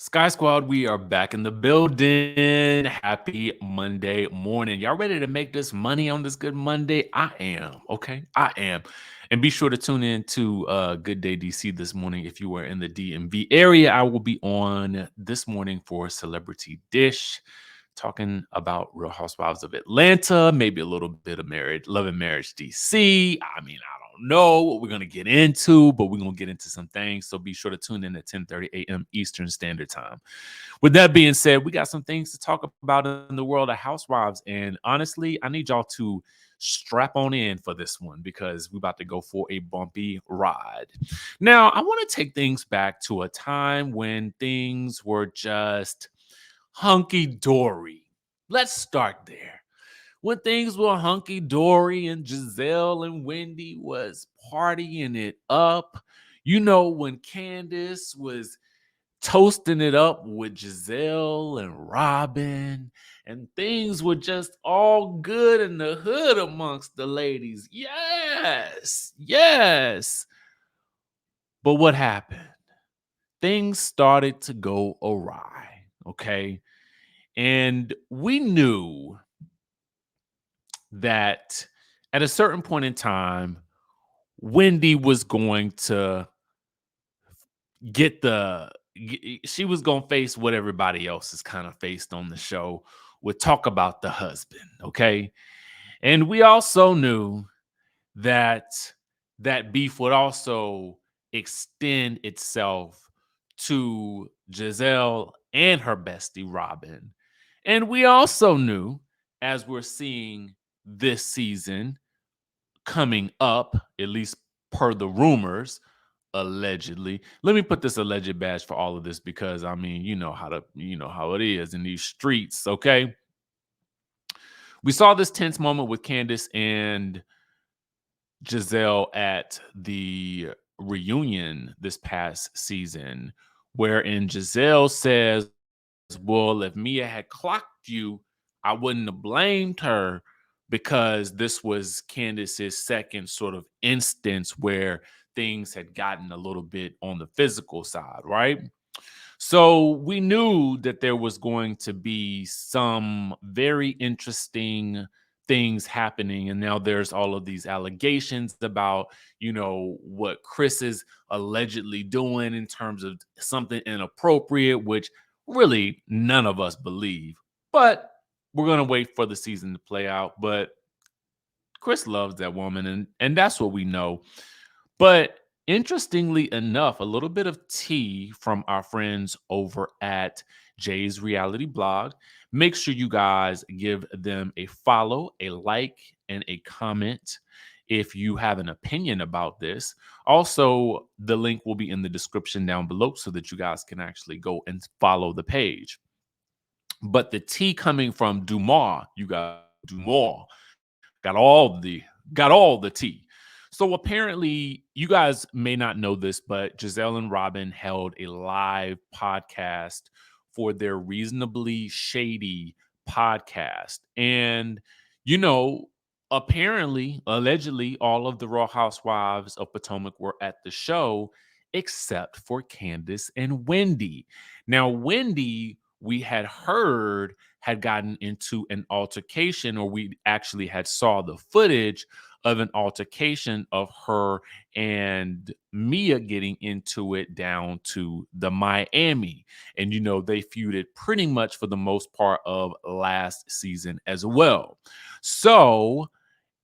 Sky Squad, we are back in the building. Happy Monday morning. Y'all ready to make this money on this good Monday? I am. Okay, I am. And be sure to tune in to Good Day DC this morning if you are in the DMV area. I will be on this morning for Celebrity Dish, talking about Real Housewives of Atlanta, maybe a little bit of Love and Marriage DC. I mean, I don't know what we're going to get into, but we're going to get into some things. So be sure to tune in at 10:30 a.m. Eastern Standard Time. With that being said, we got some things to talk about in the world of Housewives. And honestly, I need y'all to strap on in for this one because we're about to go for a bumpy ride. Now, I want to take things back to a time when things were just hunky dory. Let's start there. When things were hunky dory and Gizelle and Wendy was partying it up, when Candiace was toasting it up with Gizelle and Robyn, and things were just all good in the hood amongst the ladies. Yes, yes. But what happened? Things started to go awry, okay? And we knew that at a certain point in time, Wendy was going to she was going to face what everybody else has kind of faced on the show with talk about the husband, okay? And we also knew that that beef would also extend itself to Gizelle and her bestie Robyn. And we also knew, as we're seeing this season coming up, at least per the rumors, allegedly. Let me put this alleged badge for all of this because I mean, you know how it is in these streets, okay? We saw this tense moment with Candiace and Gizelle at the reunion this past season, wherein Gizelle says, well, if Mia had clocked you, I wouldn't have blamed her because this was Candiace's second sort of instance where things had gotten a little bit on the physical side, right? So we knew that there was going to be some very interesting things happening. And now there's all of these allegations about, what Chris is allegedly doing in terms of something inappropriate, which really none of us believe. But we're going to wait for the season to play out. But Chris loves that woman, and that's what we know. But interestingly enough, a little bit of tea from our friends over at Jay's Reality Blog. Make sure you guys give them a follow, a like, and a comment if you have an opinion about this. Also, the link will be in the description down below so that you guys can actually go and follow the page. But the tea coming from Dumas, you got Dumas, got all the tea. So apparently, you guys may not know this, but Gizelle and Robyn held a live podcast for their Reasonably Shady podcast. And, you know, apparently, allegedly, all of the Real Housewives of Potomac were at the show except for Candiace and Wendy. Now, Wendy, we had heard had gotten into an altercation, or we actually had saw the footage of an altercation of her and Mia getting into it down to the Miami. And, they feuded pretty much for the most part of last season as well. So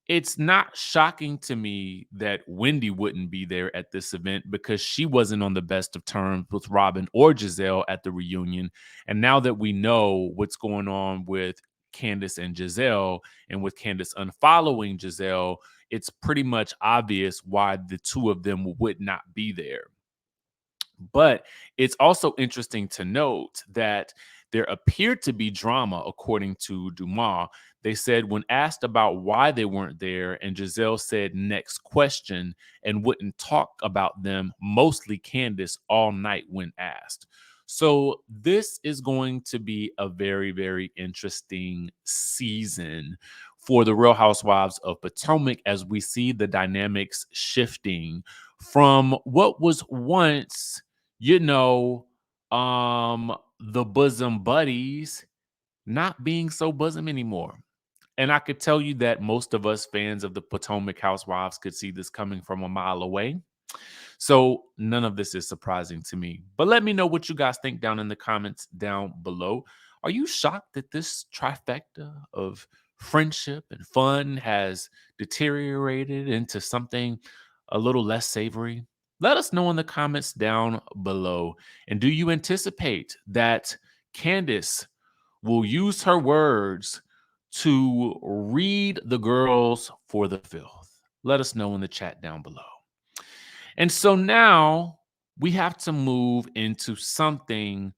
it's not shocking to me that Wendy wouldn't be there at this event because she wasn't on the best of terms with Robyn or Gizelle at the reunion. And now that we know what's going on with Candiace and Gizelle, and with Candiace unfollowing Gizelle, it's pretty much obvious why the two of them would not be there. But it's also interesting to note that there appeared to be drama, according to Dumas. They said when asked about why they weren't there, and Gizelle said next question and wouldn't talk about them, mostly Candiace, all night when asked. So this is going to be a very, very interesting season for the Real Housewives of Potomac as we see the dynamics shifting from what was once, you know, the bosom buddies not being so bosom anymore. And I could tell you that most of us fans of the Potomac Housewives could see this coming from a mile away. So none of this is surprising to me. But let me know what you guys think down in the comments down below. Are you shocked that this trifecta of friendship and fun has deteriorated into something a little less savory? Let us know in the comments down below. And do you anticipate that Candiace will use her words to read the girls for the filth? Let us know in the chat down below. And so now we have to move into something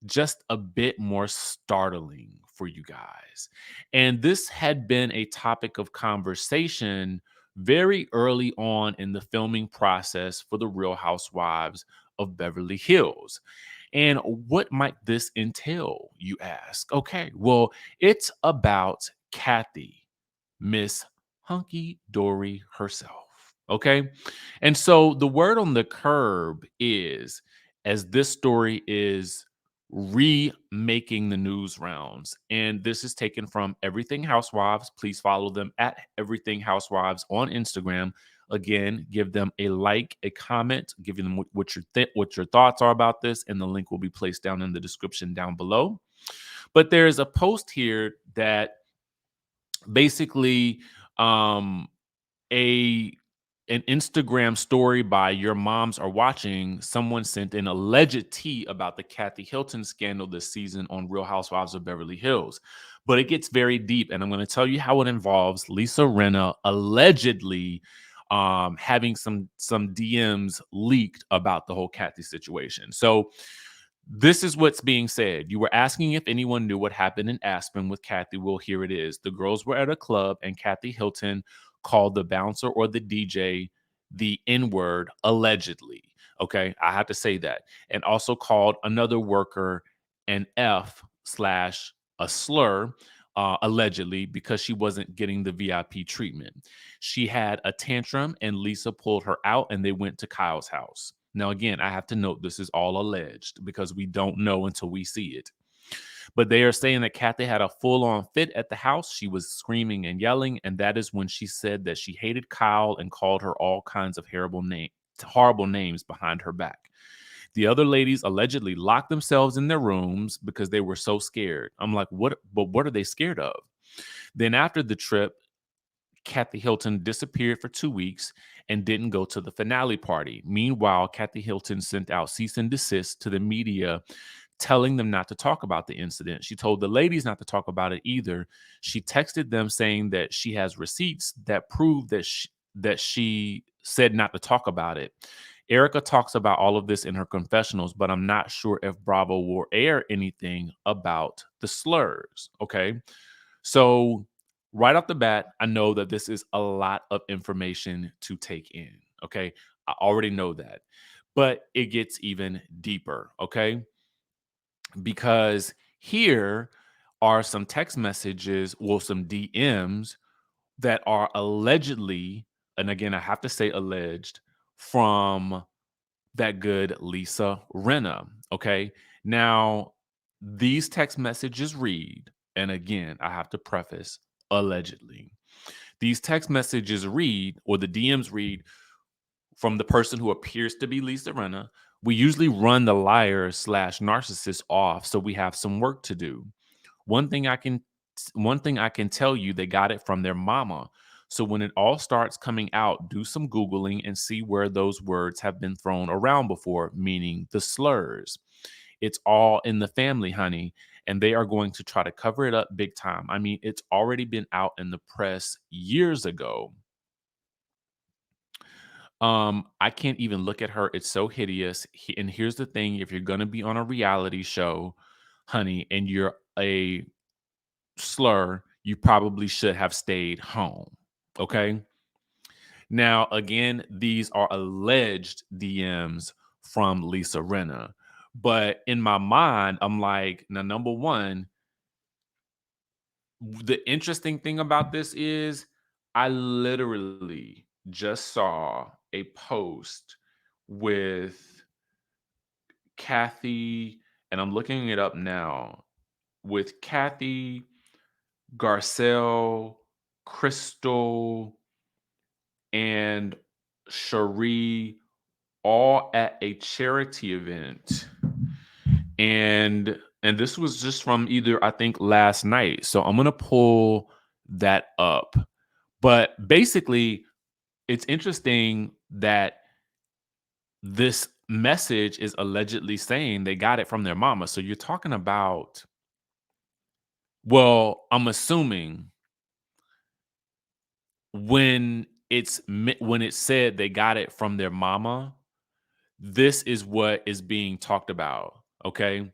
just a bit more startling for you guys. And this had been a topic of conversation very early on in the filming process for the Real Housewives of Beverly Hills. And what might this entail, you ask? Okay, well, it's about Kathy, Miss Hunky Dory herself. Okay. And so the word on the curb is, as this story is remaking the news rounds, and this is taken from Everything Housewives. Please follow them at Everything Housewives on Instagram. Again, give them a like, a comment, give them what your thoughts are about this, and the link will be placed down in the description down below. But there's a post here that basically um a an Instagram story by Your Moms Are Watching, someone sent an alleged tea about the Kathy Hilton scandal this season on Real Housewives of Beverly Hills. But it gets very deep, and I'm going to tell you how it involves Lisa Rinna allegedly having some DMs leaked about the whole Kathy situation. So this is what's being said. You were asking if anyone knew what happened in Aspen with Kathy. Well, here it is. The girls were at a club, and Kathy Hilton called the bouncer or the DJ the N word, allegedly. Okay. I have to say that. And also called another worker an F slash a slur, allegedly, because she wasn't getting the VIP treatment. She had a tantrum, and Lisa pulled her out, and they went to Kyle's house. Now, again, I have to note this is all alleged because we don't know until we see it. But they are saying that Kathy had a full on fit at the house. She was screaming and yelling. And that is when she said that she hated Kyle and called her all kinds of horrible names behind her back. The other ladies allegedly locked themselves in their rooms because they were so scared. I'm like, what? But what are they scared of? Then after the trip, Kathy Hilton disappeared for 2 weeks and didn't go to the finale party. Meanwhile, Kathy Hilton sent out cease and desist to the media, telling them not to talk about the incident. She told the ladies not to talk about it either. She texted them saying that she has receipts that prove that she said not to talk about it. Erica talks about all of this in her confessionals, but I'm not sure if Bravo will air anything about the slurs. Okay. So, right off the bat, I know that this is a lot of information to take in. Okay. I already know that. But it gets even deeper. Okay. Because here are some text messages, well, some DMs that are allegedly, and again, I have to say alleged, from that good Lisa Rinna. Okay. Now, these text messages read, and again, I have to preface allegedly. These text messages read, or the DMs read, from the person who appears to be Lisa Rinna. We usually run the liar slash narcissist off, so we have some work to do. One thing I can one thing I can tell you, they got it from their mama. So when it all starts coming out, do some Googling and see where those words have been thrown around before, meaning the slurs. It's all in the family, honey, and they are going to try to cover it up big time. I mean, it's already been out in the press years ago. I can't even look at her. It's so hideous. And here's the thing, if you're going to be on a reality show, honey, and you're a slur, you probably should have stayed home. Okay. Now, again, these are alleged DMs from Lisa Rinna. But in my mind, I'm like, now, number one, the interesting thing about this is I literally just saw a post with Kathy, and I'm looking it up now, with Kathy, Garcelle, Crystal, and Cherie all at a charity event. And this was just from either, I think, last night. So I'm gonna pull that up. But basically, it's interesting that this message is allegedly saying they got it from their mama. So you're talking about, well, I'm assuming when it said they got it from their mama, this is what is being talked about. Okay.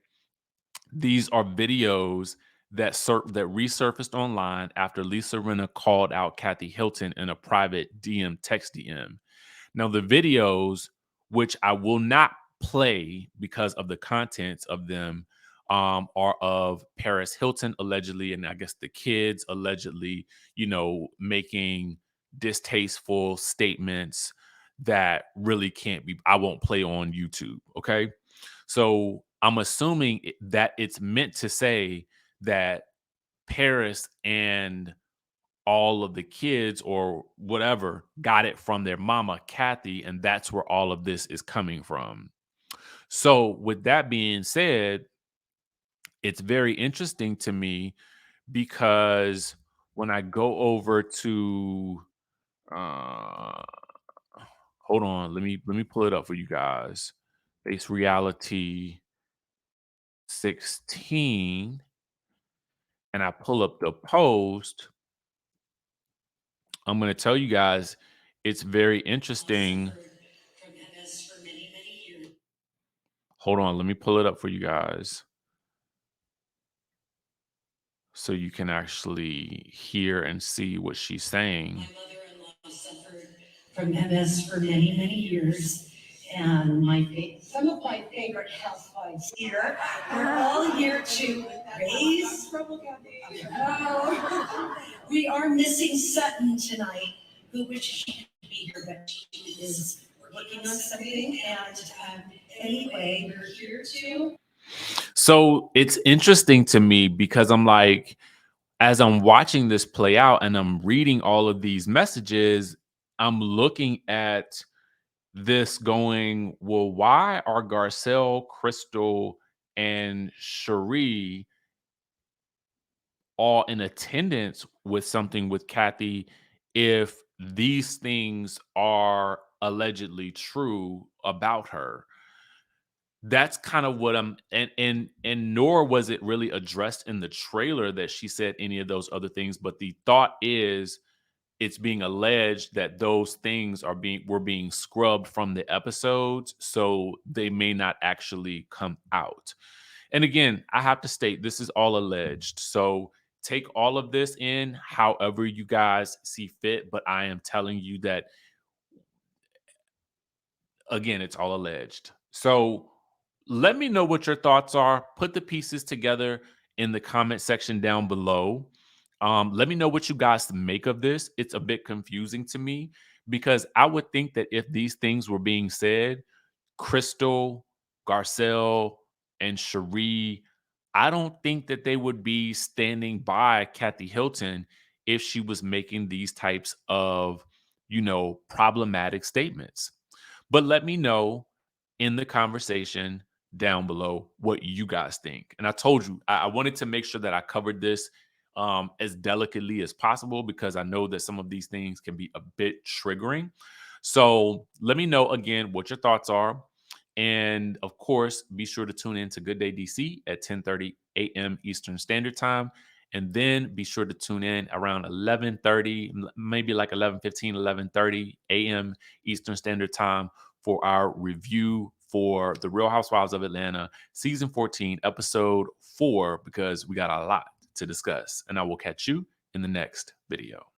These are videos that resurfaced online after Lisa Rinna called out Kathy Hilton in a private text DM. Now, the videos, which I will not play because of the contents of them, are of Paris Hilton allegedly, and I guess the kids allegedly, making distasteful statements that really can't be. I won't play on YouTube. Okay, so I'm assuming that it's meant to say that Paris and all of the kids or whatever got it from their mama, Kathy, and that's where all of this is coming from. So, with that being said, it's very interesting to me because when I go over to uh hold on, let me pull it up for you guys. Base Reality 16, and I pull up the post. I'm going to tell you guys it's very interesting. Hold on, let me pull it up for you guys so you can actually hear and see what she's saying. My mother-in-law suffered from MS for many, many years. And some of my favorite housewives here. We're all here to raise. Oh, we are missing Sutton tonight, who wishes she could be here, but she is working on something. And anyway, we're here to. So it's interesting to me because I'm like, as I'm watching this play out and I'm reading all of these messages, I'm looking at this going, well, why are Garcelle, Crystal, and Cherie all in attendance with something with Kathy if these things are allegedly true about her? That's kind of what I'm and nor was it really addressed in the trailer that she said any of those other things, but the thought is it's being alleged that those things were being scrubbed from the episodes, so they may not actually come out. And again, I have to state this is all alleged. So take all of this in however you guys see fit, but I am telling you that again, it's all alleged. So let me know what your thoughts are. Put the pieces together in the comment section down below. Let me know what you guys make of this. It's a bit confusing to me because I would think that if these things were being said, Crystal, Garcelle, and Cherie, I don't think that they would be standing by Kathy Hilton if she was making these types of, problematic statements. But let me know in the conversation down below what you guys think. And I told you, I wanted to make sure that I covered this as delicately as possible because I know that some of these things can be a bit triggering. So let me know again what your thoughts are. And of course, be sure to tune in to Good Day DC at 10:30 a.m. Eastern Standard Time. And then be sure to tune in around 11:30, maybe like 11:15, 11:30 a.m. Eastern Standard Time for our review for The Real Housewives of Atlanta, season 14, episode 4, because we got a lot to discuss. And I will catch you in the next video.